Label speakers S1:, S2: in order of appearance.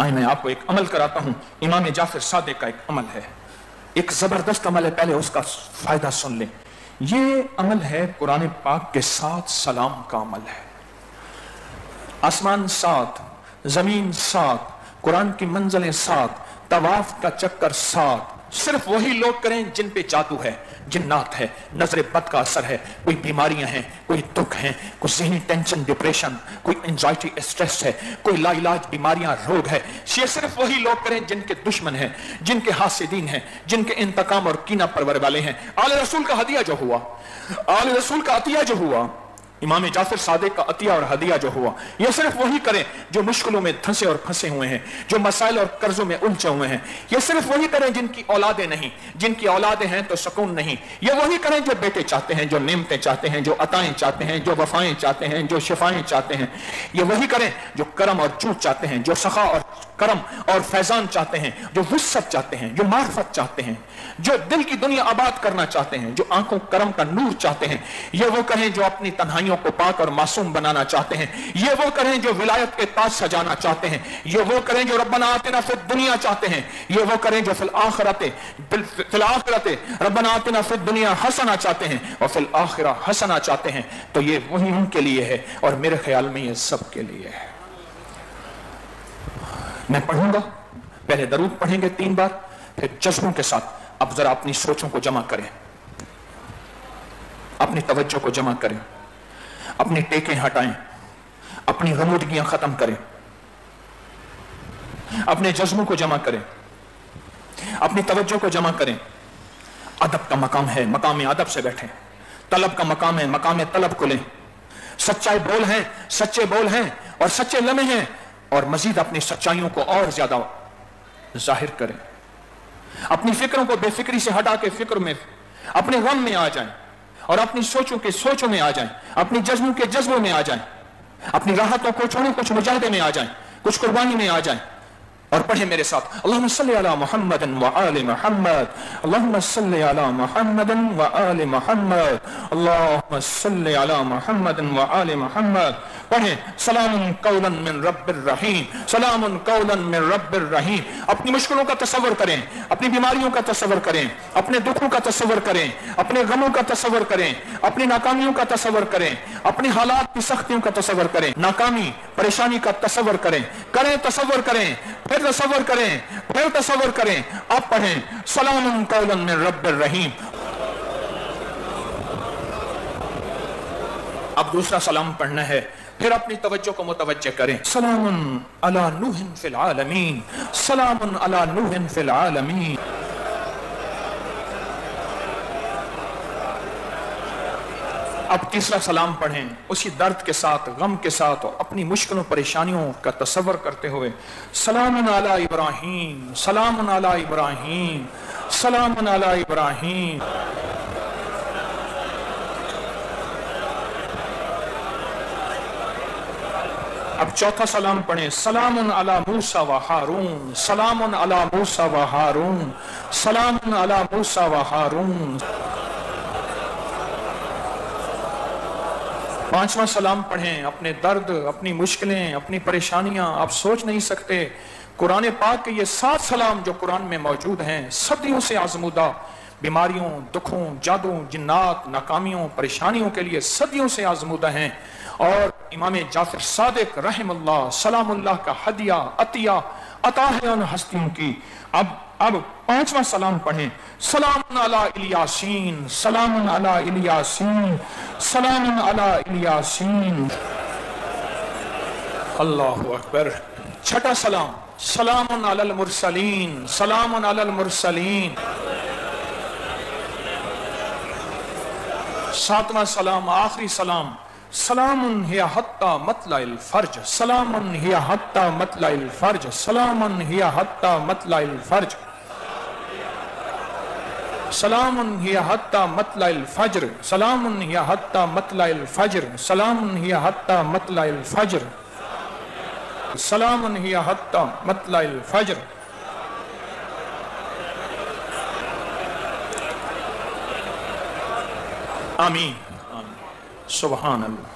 S1: आए मैं आपको एक अमल कराता हूं। इमाम जाफर सादिक का एक अमल है, एक जबरदस्त अमल है, पहले उसका फायदा सुन लें। ये अमल है कुरान पाक के साथ सलाम का अमल है। आसमान 7, जमीन 7, कुरान की मंजिलें 7, तवाफ का चक्कर 7, सिर्फ वही लोग करें जिन पे जादू है, जिन्नात है, नजर बद का असर है, कोई बीमारियां हैं, कोई दुख हैं, कोई ज़हनी टेंशन, डिप्रेशन, कोई एंजाइटी, स्ट्रेस है, कोई लाइलाज बीमारियां, रोग है। ये सिर्फ वही लोग करें जिनके दुश्मन हैं, जिनके हासिदीन हैं, जिनके इंतकाम और कीना परवर वाले हैं। आले रसूल का हदिया जो हुआ, आले रसूल का अतिया जो हुआ, इमाम जाफर सादिक का अतिया और हदिया जो हुआ, ये सिर्फ वही करें जो मुश्किलों में धंसे और फंसे हुए हैं, जो मसाइल और कर्जों में उलझे हुए हैं। ये सिर्फ वही करें जिनकी औलादें नहीं, जिनकी औलादें हैं तो सुकून नहीं। ये वही करें जो बेटे चाहते हैं, जो नेमतें चाहते हैं, जो अताएं चाहते हैं, जो वफाएं चाहते हैं, जो शिफाएं चाहते हैं। ये वही करें जो करम और जूद चाहते हैं, जो सखा और करम और फैजान चाहते हैं, जो वुसअत चाहते हैं, जो मार्फत चाहते हैं, जो दिल की दुनिया आबाद करना चाहते हैं, जो आंखों करम का नूर चाहते हैं। ये वो करें जो अपनी तन्हाइयों को पाक और मासूम बनाना चाहते हैं। ये वो करें जो विलायत के ताज सजाना चाहते हैं। ये वो करें जो रब्बना आतिना फिद दुनिया चाहते हैं। ये वो करें जो फिल आखिरते रब्बना आतिना फिद दुनिया हसना चाहते हैं और फिल आखिरा हसना चाहते हैं। तो ये वही उनके लिए है और मेरे ख्याल में ये सबके लिए है। मैं पढ़ूंगा, पहले दरूद पढ़ेंगे 3 बार, फिर जज्बों के साथ अब जरा अपनी सोचों को जमा करें, अपनी तवज्जो को जमा करें, अपनी टेकें हटाएं, अपनी गमूदगियां खत्म करें, अपने जज्बों को जमा करें, अपनी तवज्जो को जमा करें। अदब का मकाम है, मकाम अदब से बैठें। तलब का मकाम है, मकाम तलब को लें। सच्चाई बोल हैं, सच्चे बोल हैं और सच्चे लम्हे हैं और मजीद अपनी सच्चाइयों को और ज्यादा जाहिर करें। अपनी फिक्रों को बेफिक्री से हटा के फिक्र में, अपने गम में आ जाएं और अपनी सोचों के सोचों में आ जाएं, अपनी जज्बों के जज्बों में आ जाएं, अपनी राहतों को छोड़ें, कुछ मुजाहिदे में आ जाएं, कुछ कुर्बानी में आ जाएं और पढ़े मेरे साथ, अल्लाहुम्मा सल्ली अला मुहम्मदिन व आलि मुहम्मद, अल्लाहुम्मा सल्ली अला मुहम्मदिन व आलि मुहम्मद, अल्लाहुम्मा सल्ली अला मुहम्मदिन व आलि मुहम्मद। पढ़े सलामुन कौलन मिन रब्बिर रहीम, सलामुन कौलन मिन रब्बिर रहीम। अपनी मुश्किलों का तसव्वुर करें, अपनी बीमारियों का तसव्वुर करें, अपने दुखों का तसव्वुर करें, अपने गमों का तसव्वुर करें, अपनी नाकामियों का तसव्वुर करें, अपने हालात की सख्तियों का तसव्वुर करें, नाकामी परेशानी का तसव्वुर करें, तसव्वुर करें, फिर तसव्वुर करें, फिर तसव्वुर करें। आप पढ़ें सलामुन कौलन मिन रब्बिर रहीम। अब दूसरा सलाम पढ़ना है, फिर अपनी तवज्जो को मुतवज्जे करें। सलामुन अला नूहिन फिल आलमीन, सलामुन अला नूहिन फिल आलमीन। अब तीसरा सलाम पढ़ें, उसी दर्द के साथ, गम के साथ और अपनी मुश्किलों परेशानियों का तसव्वुर करते हुए। सलामुन अला इब्राहीम, सलामुन अला इब्राहीम, सलामुन अला इब्राहीम। अब चौथा सलाम पढ़ें, सलामुन अला मूसा व हारून, सलामुन अला मूसा व हारून, सलामुन अला मूसा व हारून। पांचवा सलाम पढ़ें, अपने दर्द, अपनी मुश्किलें, अपनी परेशानियां आप सोच नहीं सकते। कुरान पाक के ये 7 सलाम जो कुरान में मौजूद हैं, सदियों से आजमूदा बीमारियों, दुखों, जादू, जिन्नात, नाकामियों, परेशानियों के लिए सदियों से आजमूदा हैं। और इमाम जाफर सादिक रहमतुल्लाह सलामुल्लाह का हदिया, अतिया, अता है उन हस्तियों की। अब 5वां सलाम पढ़ें, सलामुन अला इलियासीन, सलामुन अला इलियासीन, सलामुन अला इलियासीन। अल्लाहु अकबर। छठा सलाम, सलामुन अलल मुरसलीन, सलामुन अलल मुरसलीन। 7वां सलाम, आखिरी सलाम, सलामुन हिया हत्ता मतलाइल फर्ज, सलामुन हिया हत्ता मतलाइल फर्ज, सलामुन हिया हत्ता मतलाइल फर्ज, सलामुन हिया हत्ता मतलाइल फज्र, सलामुन हिया हत्ता मतलाइल फज्र, सलामुन हिया हत्ता मतलाइल फज्र, सलामुन हिया हत्ता मतलाइल फज्र। आमीन। सुभान अल्लाह।